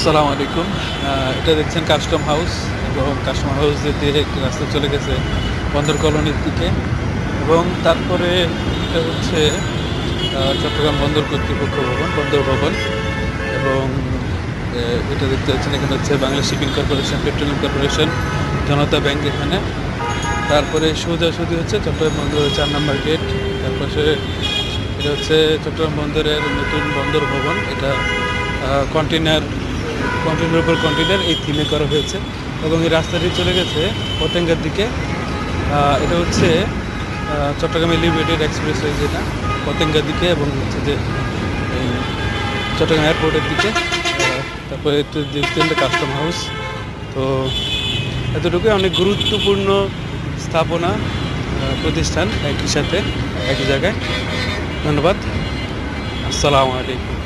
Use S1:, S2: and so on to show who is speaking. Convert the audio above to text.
S1: আসসালামু আলাইকুম। এটা দেখছেন কাস্টম হাউস এবং কাস্টম হাউস দিয়ে একটি রাস্তা চলে গেছে বন্দর কলোনির দিকে এবং তারপরে এটা হচ্ছে চট্টগ্রাম বন্দর কর্তৃপক্ষ ভবন, বন্দর ভবন। এবং এটা দেখতে পাচ্ছেন এখানে হচ্ছে Bangla shipping corporation, petroleum corporation, Janata bank এখানে। তারপরে সোজাসুজি হচ্ছে চট্টগ্রাম বন্দরের 4 নম্বর গেট। তারপাশে এটা হচ্ছে চট্টগ্রাম বন্দরের নতুন বন্দর ভবন। এটা কন্টেনারের উপর কন্টেনার এই থিমে করা হয়েছে এবং এই রাস্তাটি চলে গেছে পতেঙ্গার দিকে। এটা হচ্ছে চট্টগ্রাম এলিভেটেড এক্সপ্রেসওয়ে, যেটা পতেঙ্গার দিকে এবং হচ্ছে যে এই চট্টগ্রাম এয়ারপোর্টের দিকে। তারপরে দেখছেন কাস্টম হাউস। তো এতটুকুই, অনেক গুরুত্বপূর্ণ স্থাপনা, প্রতিষ্ঠান একই সাথে একই জায়গায়। ধন্যবাদ। আসসালামু আলাইকুম।